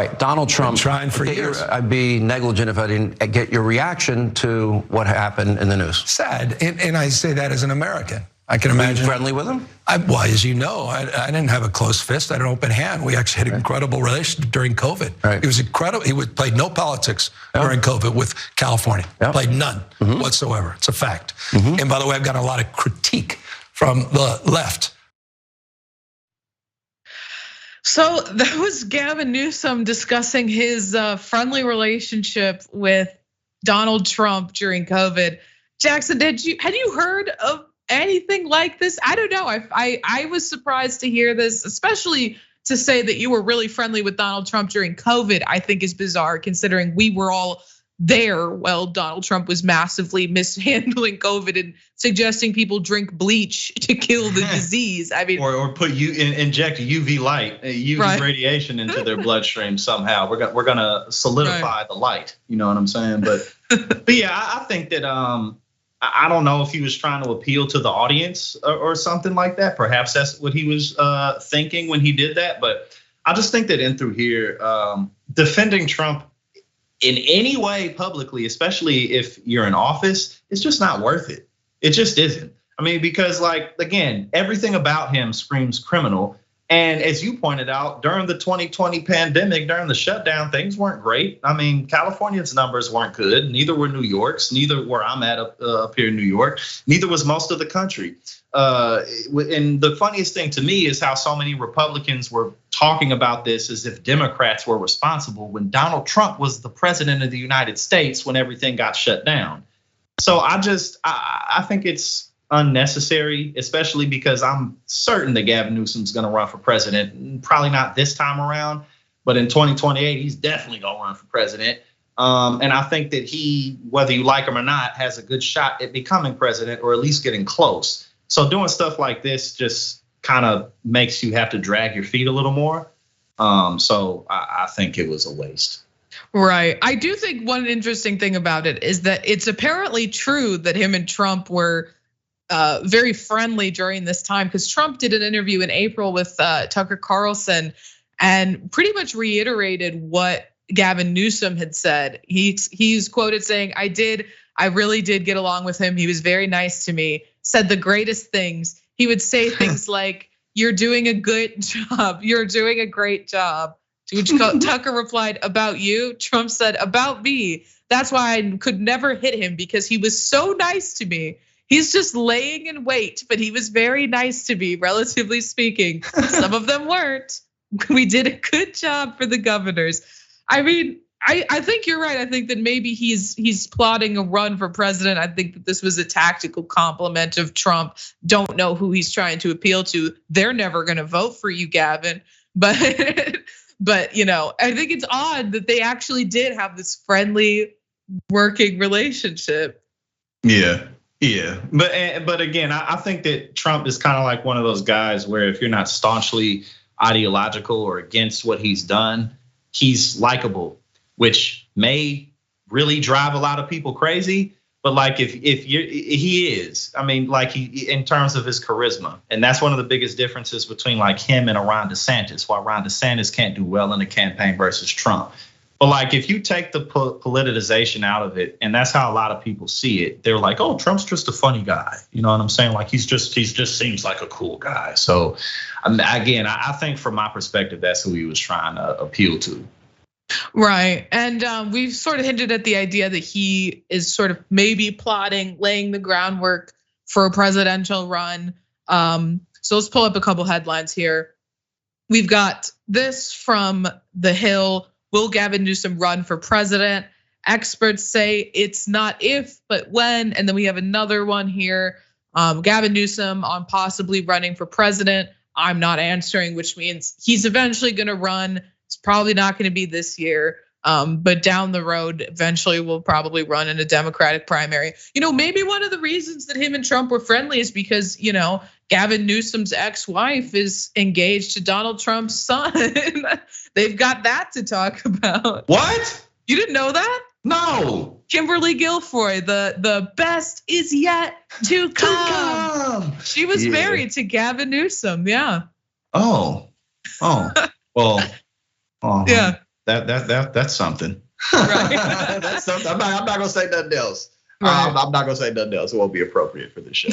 Right, Donald Trump. Trying for years. I'd be negligent if I didn't get your reaction to what happened in the news. Sad, and I say that as an American. I can imagine. Were you friendly with him? Well, as you know, I didn't have a closed fist. I had an open hand. We actually had an incredible relationship during COVID. Right. It was incredible. He played no politics during COVID with California. Played none whatsoever. It's a fact. And by the way, I've got a lot of critique from the left. So that was Gavin Newsom discussing his friendly relationship with Donald Trump during COVID. Jackson, had you heard of anything like this? I don't know. I was surprised to hear this, especially to say that you were really friendly with Donald Trump during COVID. I think is bizarre considering we were all there while Donald Trump was massively mishandling COVID and suggesting people drink bleach to kill the disease. I mean, or inject UV light, UV radiation into their bloodstream somehow. We're gonna solidify the light. You know what I'm saying? But yeah, I think that I don't know if he was trying to appeal to the audience or something like that. Perhaps that's what he was thinking when he did that. But I just think that in through here, defending Trump in any way publicly, especially if you're in office, it's just not worth it. It just isn't. I mean, because like, again, everything about him screams criminal. And as you pointed out, during the 2020 pandemic, during the shutdown, things weren't great. I mean, California's numbers weren't good. Neither were New York's, neither where I'm at up here in New York. Neither was most of the country. And the funniest thing to me is how so many Republicans were talking about this as if Democrats were responsible when Donald Trump was the president of the United States when everything got shut down. So I think it's unnecessary, especially because I'm certain that Gavin Newsom's gonna run for president. Probably not this time around, but in 2028, he's definitely gonna run for president. And I think that he, whether you like him or not, has a good shot at becoming president or at least getting close. So doing stuff like this just kind of makes you have to drag your feet a little more. So I think it was a waste. Right. I do think one interesting thing about it is that it's apparently true that him and Trump were very friendly during this time, because Trump did an interview in April with Tucker Carlson and pretty much reiterated what Gavin Newsom had said. He's quoted saying, I really did get along with him. He was very nice to me, said the greatest things. He would say things like, you're doing a good job. You're doing a great job. To which Tucker replied, about you? Trump said, about me. That's why I could never hit him, because he was so nice to me. He's just laying in wait, but he was very nice to me, relatively speaking. Some of them weren't. We did a good job for the governors. I mean, I think you're right. I think that maybe he's plotting a run for president. I think that this was a tactical compliment of Trump. Don't know who he's trying to appeal to. They're never gonna vote for you, Gavin. But I think it's odd that they actually did have this friendly working relationship. Yeah. But again, I think that Trump is kind of like one of those guys where if you're not staunchly ideological or against what he's done, he's likable, which may really drive a lot of people crazy. But like he is, I mean, like in terms of his charisma, and that's one of the biggest differences between like him and a Ron DeSantis. Why Ron DeSantis can't do well in a campaign versus Trump. But like if you take the politicization out of it, and that's how a lot of people see it, they're like, oh, Trump's just a funny guy. You know what I'm saying? Like he just seems like a cool guy. So again, I think from my perspective, that's who he was trying to appeal to. Right, and we've sort of hinted at the idea that he is sort of maybe plotting, laying the groundwork for a presidential run. So let's pull up a couple headlines here. We've got this from The Hill. Will Gavin Newsom run for president? Experts say it's not if, but when. And then we have another one here. Gavin Newsom on possibly running for president. I'm not answering, which means he's eventually gonna run. It's probably not gonna be this year, but down the road, eventually will probably run in a Democratic primary. Maybe one of the reasons that him and Trump were friendly is because, Gavin Newsom's ex-wife is engaged to Donald Trump's son. They've got that to talk about. What? You didn't know that? No. Kimberly Guilfoyle, the best is yet to come. She was married to Gavin Newsom, yeah. Oh, well, yeah. That's something. Right. That's something. I'm not gonna say nothing else. Right. I'm not gonna say nothing else. It won't be appropriate for this show.